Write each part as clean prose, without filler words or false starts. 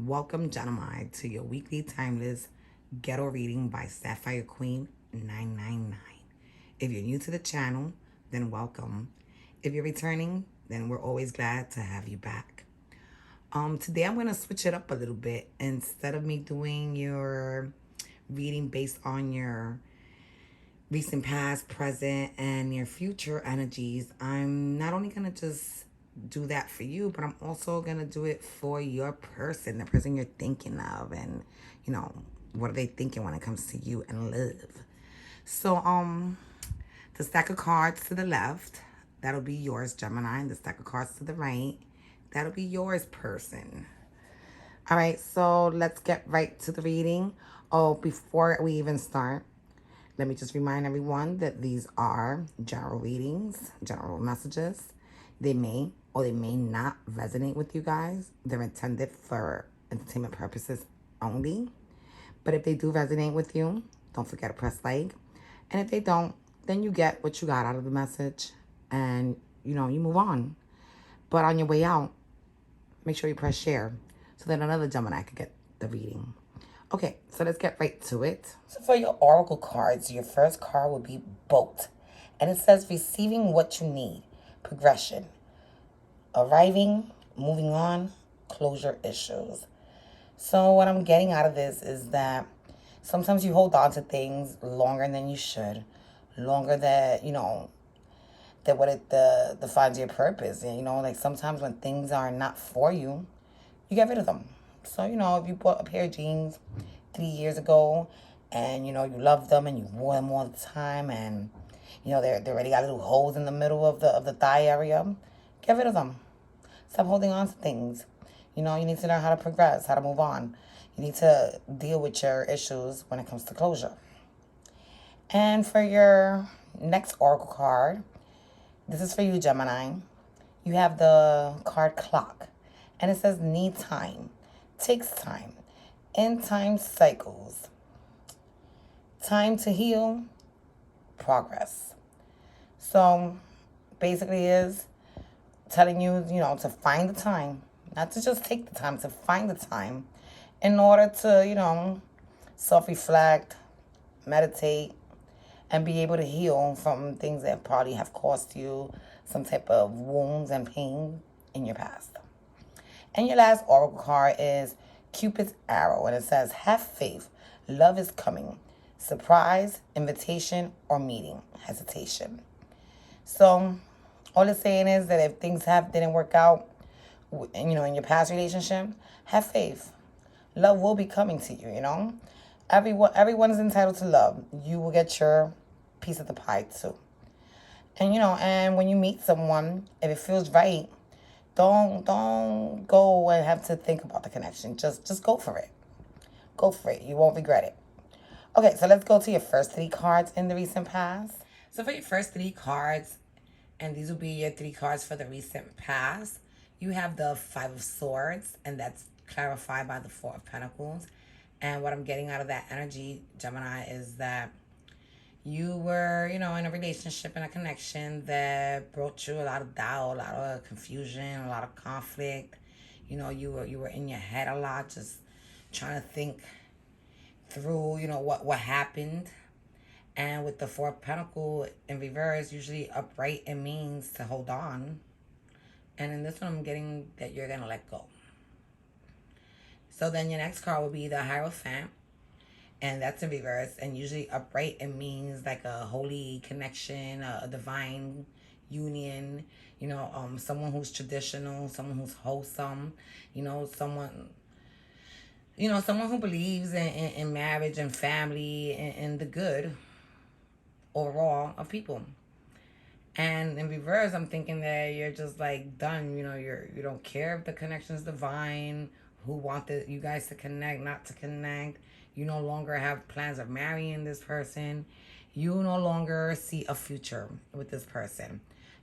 Welcome, Gemini, to your weekly timeless ghetto reading by Sapphire Queen 999. If you're new to the channel, then welcome. If you're returning, then we're always glad to have you back. Today I'm gonna switch it up a little bit. Instead of me doing your reading based on your recent past, present, and your future energies, I'm not only gonna just do that for you, but I'm also gonna do it for your person, the person you're thinking of, and you know, what are they thinking when it comes to you and love. So, the stack of cards to the left, that'll be yours, Gemini. And the stack of cards to the right, that'll be yours, person. All right, so let's get right to the reading. Oh, before we even start, let me just remind everyone that these are general readings, general messages. They may or they may not resonate with you guys. They're intended for entertainment purposes only. But if they do resonate with you, don't forget to press like. And if they don't, then you get what you got out of the message and you move on. But on your way out, make sure you press share so that another Gemini could get the reading. Okay, so let's get right to it. So for your oracle cards, your first card will be boat. And it says receiving what you need, progression, arriving, moving on, closure issues. So what I'm getting out of this is that sometimes you hold on to things longer than you should, longer that, that what it defines your purpose. And, like sometimes when things are not for you, you get rid of them. So, if you bought a pair of jeans 3 years ago and, you love them and you wore them all the time and, they already got little holes in the middle of the thigh area, get rid of them. Stop holding on to things. You need to learn how to progress, how to move on. You need to deal with your issues when it comes to closure. And for your next oracle card, this is for you, Gemini. You have the card clock. And it says need time, takes time, end time cycles, time to heal, progress. So basically is telling you, to find the time, not to just take the time, to find the time in order to, self-reflect, meditate, and be able to heal from things that probably have caused you some type of wounds and pain in your past. And your last oracle card is Cupid's arrow, and it says, have faith, love is coming, surprise, invitation, or meeting, hesitation. So all it's saying is that if things didn't work out, in your past relationship, have faith. Love will be coming to you, Everyone is entitled to love. You will get your piece of the pie too. And and when you meet someone, if it feels right, don't go and have to think about the connection. Just go for it. Go for it. You won't regret it. Okay, so let's go to your first three cards in the recent past. So for your first three cards, and these will be your three cards for the recent past, you have the Five of Swords, and that's clarified by the Four of Pentacles. And what I'm getting out of that energy, Gemini, is that you were, in a relationship and a connection that brought you a lot of doubt, a lot of confusion, a lot of conflict. You were in your head a lot, just trying to think through, what happened. And with the Four of Pentacles in reverse, usually upright, it means to hold on. And in this one, I'm getting that you're going to let go. So then your next card will be the Hierophant. And that's in reverse. And usually upright, it means like a holy connection, a divine union. Someone who's traditional, someone who's wholesome. Someone who believes in marriage and family and the good overall of people. And in reverse, I'm thinking that you're just like done. You don't care if the connection is divine, who wanted you guys to connect, not to connect. You no longer have plans of marrying this person. You no longer see a future with this person.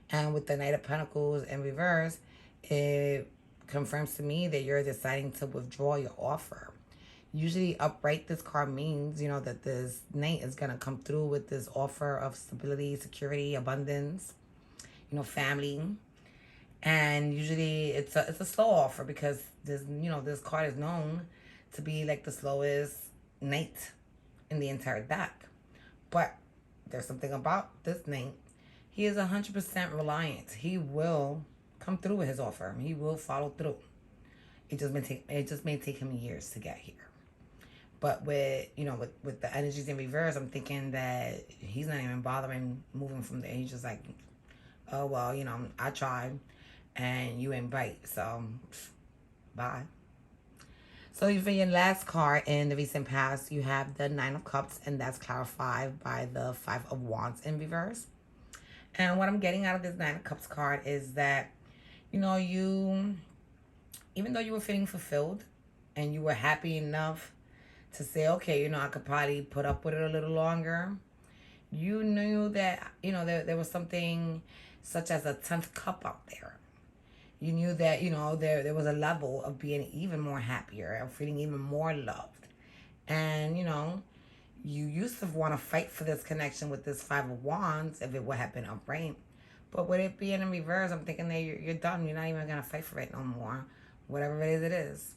And with the Knight of Pentacles in reverse, it confirms to me that you're deciding to withdraw your offer. Usually upright, this card means, that this Knight is going to come through with this offer of stability, security, abundance, family. And usually it's a slow offer because this card is known to be like the slowest knight in the entire deck. But there's something about this knight. He is 100% reliant. He will come through with his offer. He will follow through. It just may take him years to get here. But with the energies in reverse, I'm thinking that he's not even bothering moving from there. He's just like, oh well, I tried, and you ain't bite, so bye. So for your last card in the recent past, you have the Nine of Cups, and that's clarified by the Five of Wands in reverse. And what I'm getting out of this Nine of Cups card is that, you, even though you were feeling fulfilled and you were happy enough to say, okay, I could probably put up with it a little longer, you knew that, there was something such as a 10th cup out there. You knew that, there was a level of being even more happier, of feeling even more loved. And, you used to want to fight for this connection with this Five of Wands if it would have been upright. But with it being in reverse, I'm thinking that you're done. You're not even going to fight for it no more. Whatever it is, it is.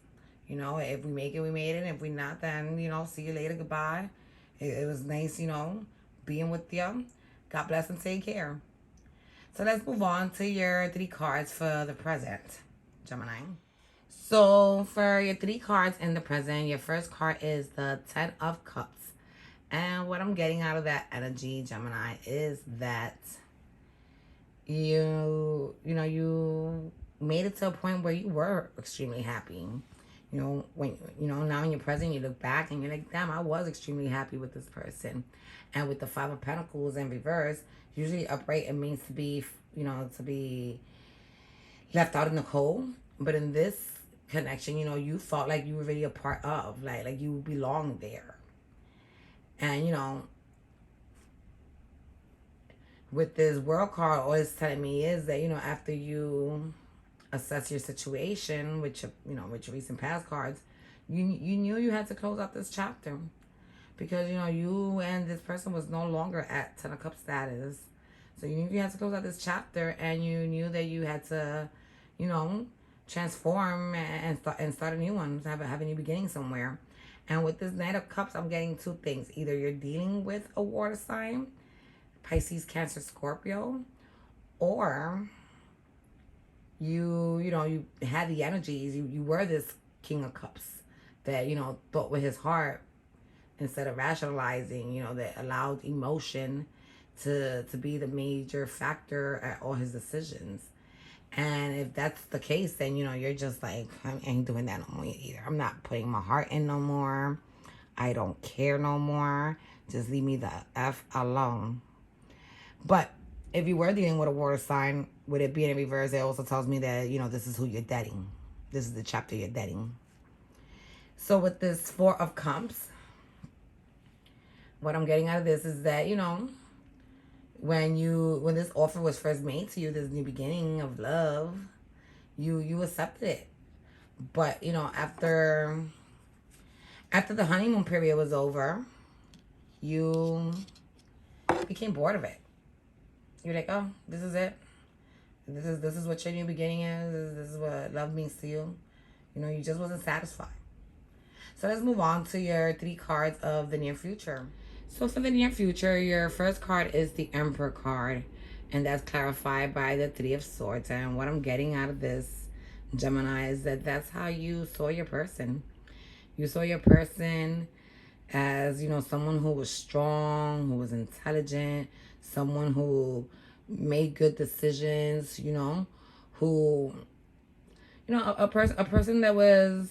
If we make it, we made it. If we not, then, see you later. Goodbye. It was nice, being with you. God bless and take care. So let's move on to your 3 cards for the present, Gemini. So for your 3 cards in the present, your first card is the 10 of Cups. And what I'm getting out of that energy, Gemini, is that you made it to a point where you were extremely happy. When now in your present, you look back and you're like, damn, I was extremely happy with this person. And with the Five of Pentacles in reverse, usually upright, it means to be left out in the cold. But in this connection, you felt like you were really a part of, like you belong there. And with this World card, all it's telling me is that after you assess your situation with your recent past cards, you knew you had to close out this chapter because you and this person was no longer at 10 of Cups status. So you knew you had to close out this chapter, and you knew that you had to transform and start a new one, have a new beginning somewhere. And with this Knight of Cups, I'm getting 2 things. Either you're dealing with a water sign, Pisces, Cancer, Scorpio, or you had the energies. You were this King of Cups that, thought with his heart instead of rationalizing, that allowed emotion to be the major factor at all his decisions. And if that's the case, then, you're just like, I ain't doing that no more either. I'm not putting my heart in no more. I don't care no more. Just leave me the F alone. But if you were dealing with a water sign, with it being in reverse, it also tells me that, this is who you're dating. This is the chapter you're dating. So with this 4 of Cups, what I'm getting out of this is that, when this offer was first made to you, this new beginning of love, you accepted it. But, after the honeymoon period was over, you became bored of it. You're like, oh, this is it. This is what your new beginning is. This is what love means to you. You just wasn't satisfied. So let's move on to your 3 cards of the near future. So for the near future, your first card is the Emperor card. And that's clarified by the 3 of Swords. And what I'm getting out of this, Gemini, is that that's how you saw your person. You saw your person as, someone who was strong, who was intelligent, someone who made good decisions, who, a person that was,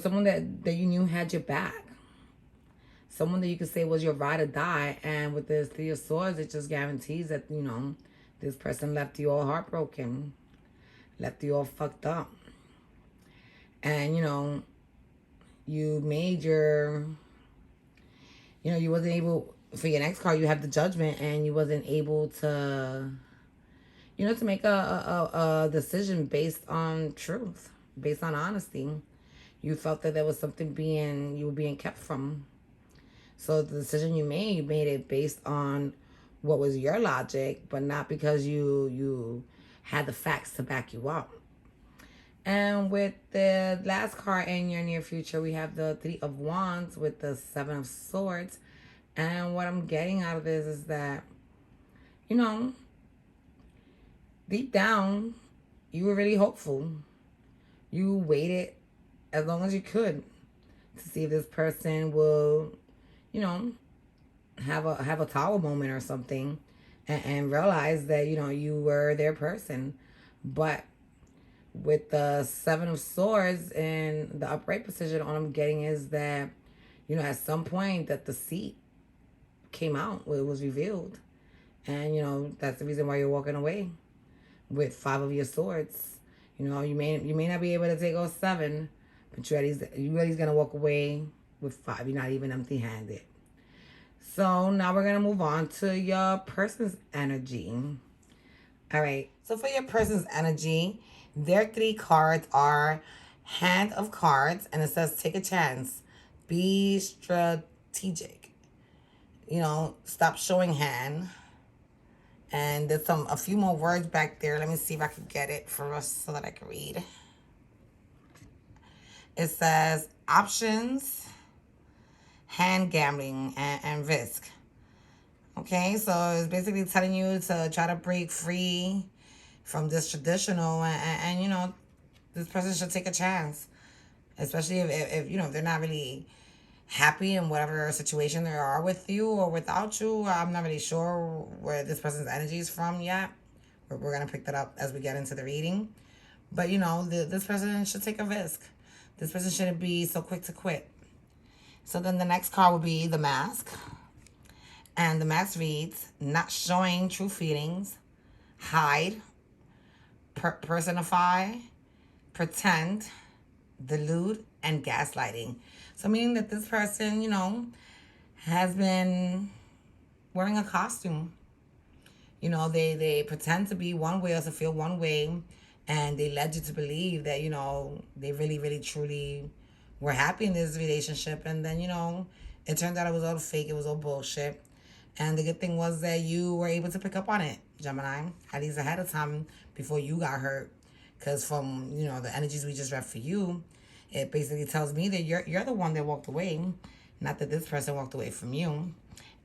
someone that you knew had your back. Someone that you could say was your ride or die. And with this 3 of Swords, it just guarantees that, this person left you all heartbroken, left you all fucked up. And, you made your, you wasn't able, for your next card, you have the Judgment, and you wasn't able to, to make a decision based on truth, based on honesty. You felt that there was something you were being kept from. So the decision you made it based on what was your logic, but not because you had the facts to back you up. And with the last card in your near future, we have the Three of Wands with the Seven of Swords. And what I'm getting out of this is that, you know, deep down, you were really hopeful. You waited as long as you could to see if this person will, you know, have a tower moment or something, and realize that, you know, you were their person. But with the Seven of Swords in the upright position, all I'm getting is that, you know, at some point that the seat came out, it was revealed. And, you know, that's the reason why you're walking away with Five of your Swords. You know, you may not be able to take all seven, but you already's gonna walk away with five. You're not even empty-handed. So now we're gonna move on to your person's energy. All right. So for your person's energy, their three cards are Hand of Cards, and it says take a chance, be strategic. You know, stop showing hand. And there's a few more words back there. Let me see if I can get it for us so that I can read. It says options, hand gambling, and risk. Okay, so it's basically telling you to try to break free from this traditional, and you know, this person should take a chance, especially if you know, if they're not really happy in whatever situation they are with you or without you. I'm not really sure where this person's energy is from yet. We're going to pick that up as we get into the reading. But, you know, this person should take a risk. This person shouldn't be so quick to quit. So then the next card will be the Mask. And the Mask reads, not showing true feelings, hide, personify, pretend, delude, and gaslighting. So meaning that this person, you know, has been wearing a costume. You know, they pretend to be one way or to feel one way, and they led you to believe that, you know, they really, really, truly were happy in this relationship. And then, you know, it turned out it was all fake. It was all bullshit. And the good thing was that you were able to pick up on it, Gemini, at least ahead of time before you got hurt. Because from, you know, the energies we just read for you, it basically tells me that you're the one that walked away, not that this person walked away from you.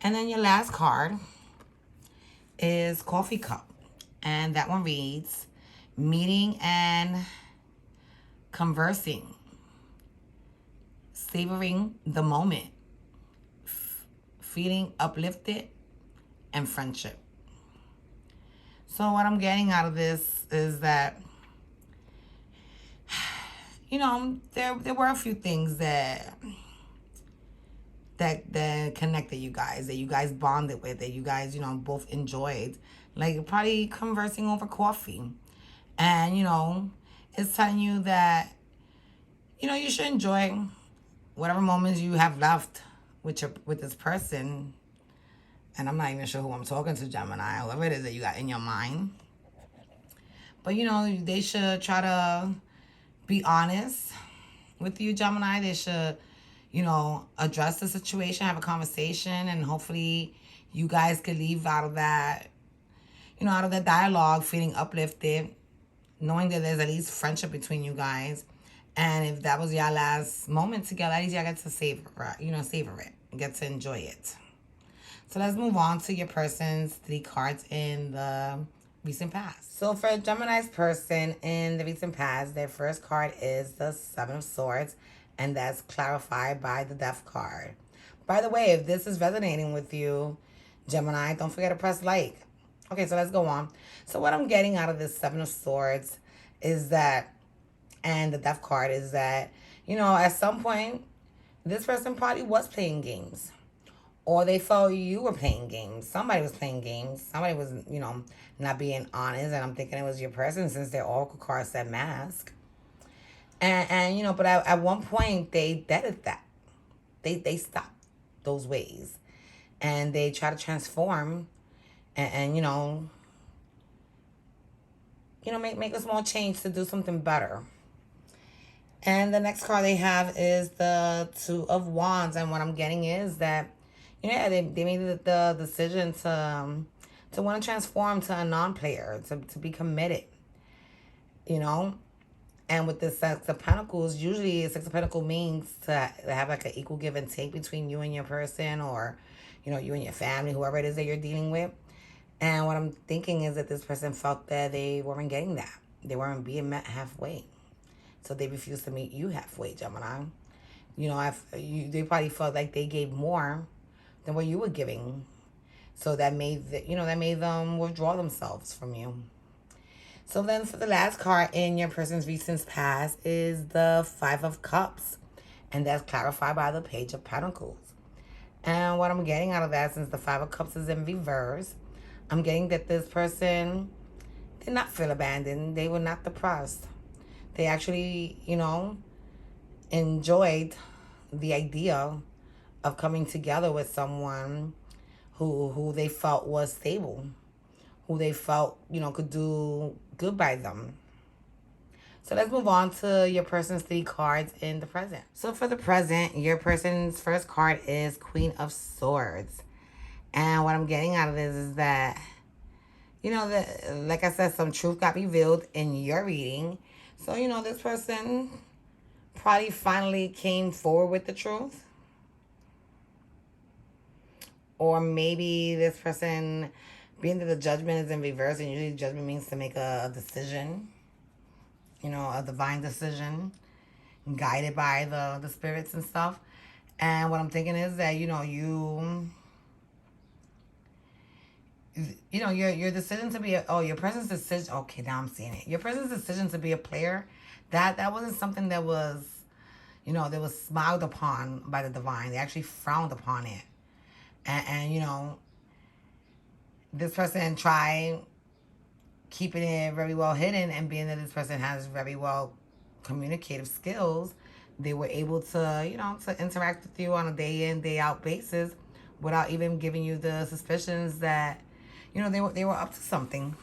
And then your last card is Coffee Cup. And that one reads, meeting and conversing, savoring the moment, feeling uplifted, and friendship. So what I'm getting out of this is that, you know, there were a few things that connected you guys, that you guys bonded with, that you guys, you know, both enjoyed. Like probably conversing over coffee. And, you know, it's telling you that, you know, you should enjoy whatever moments you have left with this person. And I'm not even sure who I'm talking to, Gemini, whoever it is that you got in your mind. But, you know, they should try to be honest with you, Gemini. They should, you know, address the situation, have a conversation, and hopefully you guys could leave out of that, you know, out of that dialogue feeling uplifted, knowing that there's at least friendship between you guys. And if that was your last moment together, at least y'all get to savor it, get to enjoy it. So let's move on to your person's three cards in the recent past. So for Gemini's person in the recent past, their first card is the Seven of Swords, and that's clarified by the Death card. By the way, if this is resonating with you, Gemini, don't forget to press like. Okay, so let's go on. So what I'm getting out of this Seven of Swords is that, and the Death card is that, you know, at some point, this person probably was playing games. Or they felt you were playing games. Somebody was playing games. Somebody was, you know, not being honest. And I'm thinking it was your person since their oracle card said mask. And you know, but at one point, they deaded that. They stopped those ways. And they try to transform and you know, make a small change to do something better. And the next card they have is the Two of Wands. And what I'm getting is that, yeah, they made the decision to want to transform to a non-player, to be committed, you know. And with the Six of Pentacles, usually Six of Pentacles means to have like an equal give and take between you and your person, or, you and your family, whoever it is that you're dealing with. And what I'm thinking is that this person felt that they weren't getting that. They weren't being met halfway. So they refused to meet you halfway, Gemini. They probably felt like they gave more than what you were giving. So that made them withdraw themselves from you. So then for the last card in your person's recent past is the Five of Cups. And that's clarified by the Page of Pentacles. And what I'm getting out of that, since the Five of Cups is in reverse, I'm getting that this person did not feel abandoned. They were not depressed. They actually, enjoyed the idea of coming together with someone who they felt was stable, who they felt, could do good by them. So let's move on to your person's 3 cards in the present. So for the present, your person's first card is Queen of Swords. And what I'm getting out of this is that, like I said, some truth got revealed in your reading. So, this person probably finally came forward with the truth. Or maybe this person, being that the judgment is in reverse, and usually judgment means to make a decision, a divine decision, guided by the spirits and stuff. And what I'm thinking is that, your decision to be your person's decision. Okay, now I'm seeing it. Your person's decision to be a player, that wasn't something that was, that was smiled upon by the divine. They actually frowned upon it. And this person tried keeping it very well hidden, and being that this person has very well communicative skills, they were able to, to interact with you on a day in, day out basis without even giving you the suspicions that, they were up to something.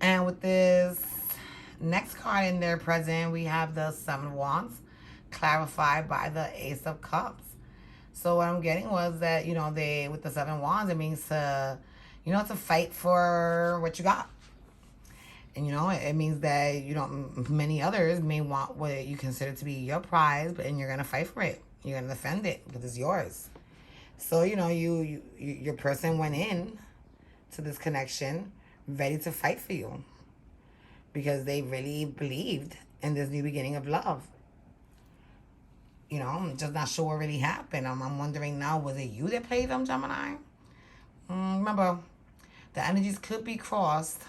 And with this next card in their present, we have the Seven of Wands, clarified by the Ace of Cups. So what I'm getting was that, they, with the Seven Wands, it means to, to fight for what you got. And, it means that, many others may want what you consider to be your prize, and you're going to fight for it. You're going to defend it because it's yours. So, your person went in to this connection ready to fight for you because they really believed in this new beginning of love. I'm just not sure what really happened. I'm wondering now, was it you that played them, Gemini? Remember, the energies could be crossed.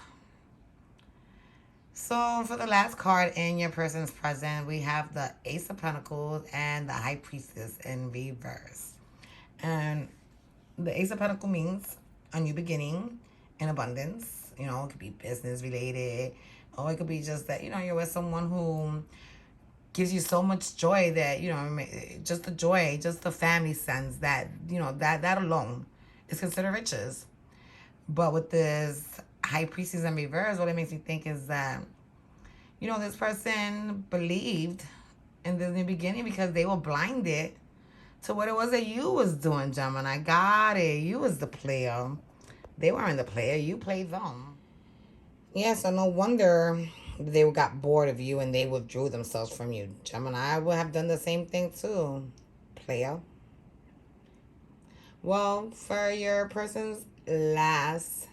So for the last card in your person's present, we have the Ace of Pentacles and the High Priestess in reverse. And the Ace of Pentacles means a new beginning in abundance. It could be business related, or it could be just that, you're with someone who gives you so much joy that, just the joy, just the family sense that, that alone is considered riches. But with this High Priestess in reverse, what it makes me think is that, this person believed in this new beginning because they were blinded to what it was that you was doing, Gemini. Got it. You was the player. They weren't the player. You played them. Yeah, so no wonder they got bored of you and they withdrew themselves from you. Gemini would have done the same thing too, player. Well, for your person's last,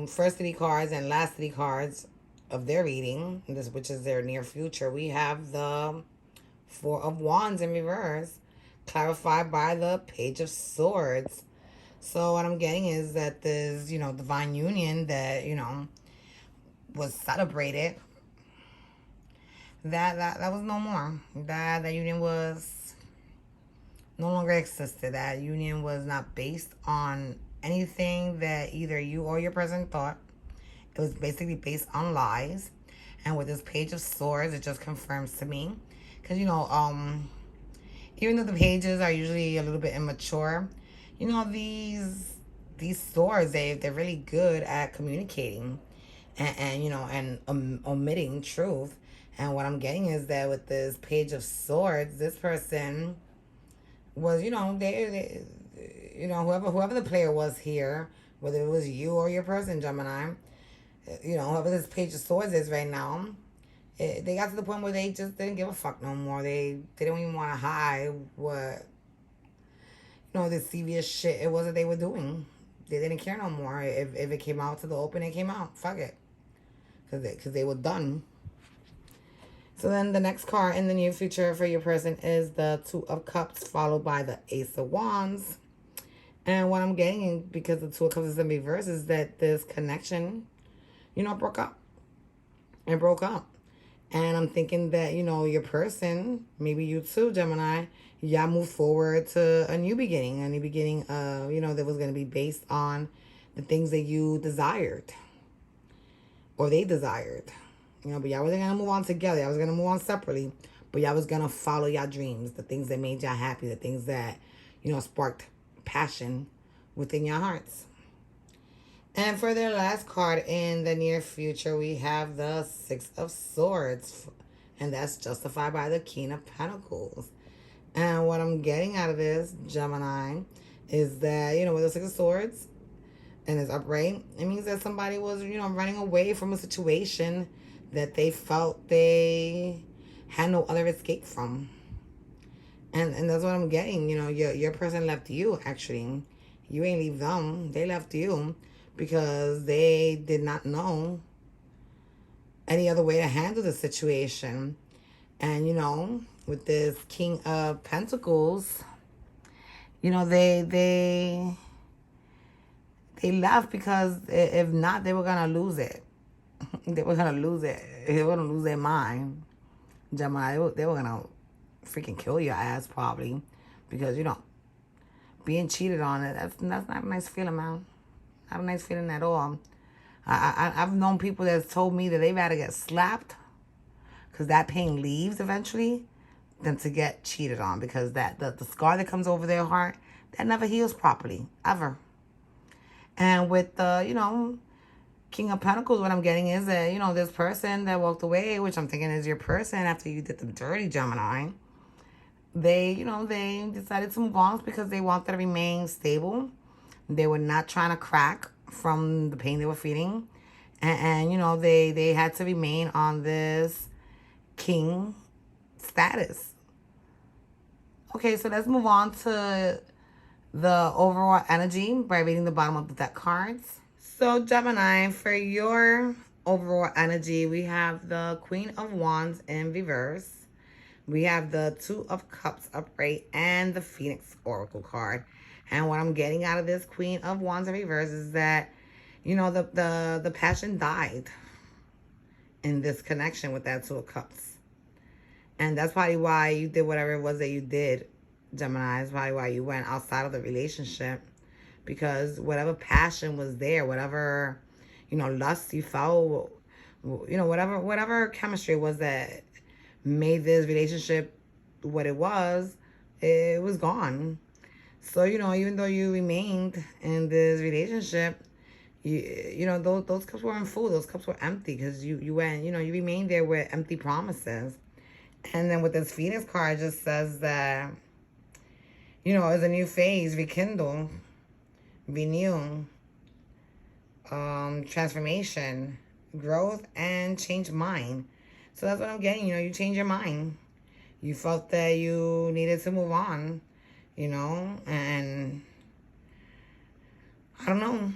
first 3 cards and last 3 cards of their reading, which is their near future, we have the Four of Wands in reverse, clarified by the Page of Swords. So what I'm getting is that this, divine union that, was celebrated, that was no more. That union was no longer existed. That union was not based on anything that either you or your person thought. It was basically based on lies. And with this Page of Swords, it just confirms to me. Because, even though the pages are usually a little bit immature, these swords, they're really good at communicating and omitting truth. And what I'm getting is that with this Page of Swords, this person was, they whoever the player was here, whether it was you or your person, Gemini, You know, whoever this Page of Swords is right now, they got to the point where they just didn't give a fuck no more. They didn't even want to hide what, the serious shit it was that they were doing. They didn't care no more. If it came out to the open, it came out. Fuck it. Because they were done. So then the next card in the near future for your person is the Two of Cups, followed by the Ace of Wands. And what I'm getting, because the Two of Cups is in reverse, is that this connection, broke up. It broke up. And I'm thinking that, your person, maybe you too, Gemini, y'all move forward to a new beginning. A new beginning, that was going to be based on the things that you desired. Or they desired. But y'all wasn't going to move on together. Y'all was going to move on separately. But y'all was going to follow y'all dreams. The things that made y'all happy. The things that, sparked passion within your hearts. And for their last card in the near future, we have the Six of Swords. And that's justified by the King of Pentacles. And what I'm getting out of this, Gemini, is that, with the Six of Swords and it's upright, it means that somebody was, running away from a situation that they felt they had no other escape from. And that's what I'm getting. Your person left you, actually. You ain't leave them. They left you because they did not know any other way to handle the situation. And, with this King of Pentacles, they left because if not, they were going to lose it. They were going to lose it. They were going to lose their mind. Gemini, they were going to freaking kill your ass probably. Because, being cheated on, that's not a nice feeling, man. Not a nice feeling at all. I've known people that's told me that they'd rather get slapped because that pain leaves eventually than to get cheated on, because the scar that comes over their heart, that never heals properly, ever. And with the, King of Pentacles, what I'm getting is that, this person that walked away, which I'm thinking is your person after you did them dirty, Gemini, they decided to move on because they wanted to remain stable. They were not trying to crack from the pain they were feeling. And they had to remain on this king status. Okay, so let's move on to the overall energy by reading the bottom of the deck cards. So Gemini, for your overall energy, we have the Queen of Wands in reverse. We have the Two of Cups upright and the Phoenix Oracle card. And what I'm getting out of this Queen of Wands in reverse is that, the passion died in this connection with that Two of Cups. And that's probably why you did whatever it was that you did, Gemini. That's probably why you went outside of the relationship. Because whatever passion was there, whatever, lust you felt, whatever chemistry was that made this relationship what it was gone. So, even though you remained in this relationship, those cups weren't full. Those cups were empty because you went, you remained there with empty promises. And then with this Phoenix card, it just says that, it's a new phase, rekindle, renew, transformation, growth, and change mind. So that's what I'm getting. You change your mind. You felt that you needed to move on, and I don't know.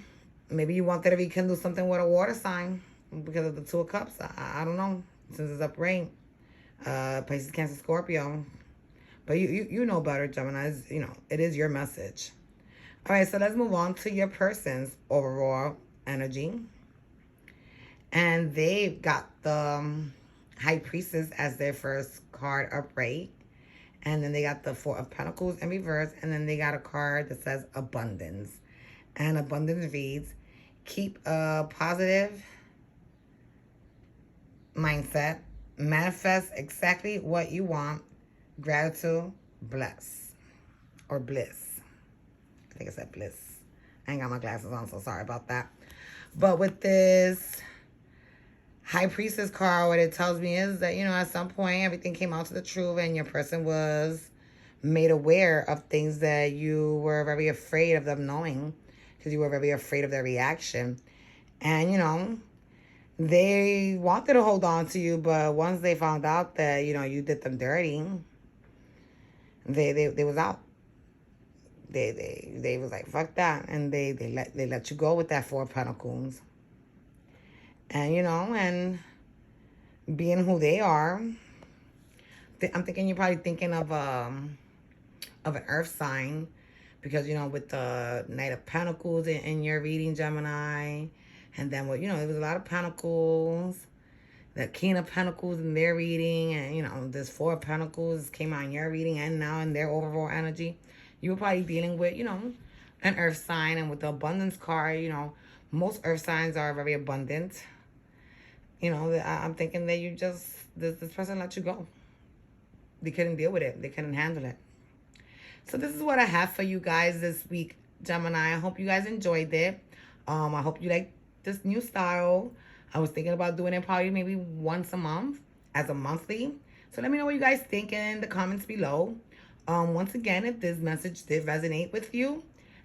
Maybe you wanted to rekindle something with a water sign because of the Two of Cups. I don't know. Since it's upright. Pisces, Cancer, Scorpio. But you know better, Gemini. It is your message. All right, so let's move on to your person's overall energy. And they've got the High Priestess as their first card upright. And then they got the Four of Pentacles in reverse. And then they got a card that says Abundance. And Abundance reads, keep a positive mindset. Manifest exactly what you want. Gratitude, bless. Or bliss. I think it said bliss. I ain't got my glasses on, so sorry about that. But with this High Priestess card, what it tells me is that, at some point, everything came out to the truth and your person was made aware of things that you were very afraid of them knowing because you were very afraid of their reaction. And, They wanted to hold on to you, but once they found out that, you did them dirty, they was out. They was like, fuck that, and they let you go with that Four of Pentacles. And and being who they are, I'm thinking you're probably thinking of an earth sign, because with the Knight of Pentacles in your reading, Gemini, and then there was a lot of Pentacles, the King of Pentacles in their reading, and this Four of Pentacles came out in your reading, and now in their overall energy, you were probably dealing with an earth sign. And with the abundance card, most earth signs are very abundant. I'm thinking that this person let you go. They couldn't deal with it. They couldn't handle it. So this is what I have for you guys this week, Gemini. I hope you guys enjoyed it. I hope you like this new style. I was thinking about doing it probably maybe once a month as a monthly. So let me know what you guys think in the comments below. Once again, if this message did resonate with you,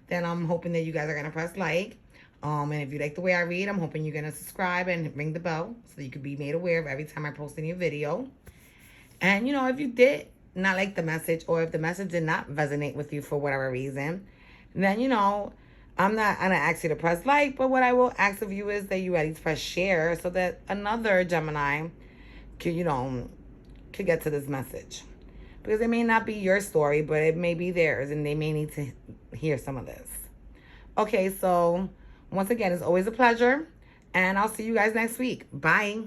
then I'm hoping that you guys are going to press like. And if you like the way I read, I'm hoping you're going to subscribe and ring the bell so that you can be made aware of every time I post a new video. And, if you did not like the message, or if the message did not resonate with you for whatever reason, then, I'm not going to ask you to press like, but what I will ask of you is that you at least press share so that another Gemini could get to this message. Because it may not be your story, but it may be theirs, and they may need to hear some of this. Okay, so once again, it's always a pleasure, and I'll see you guys next week. Bye.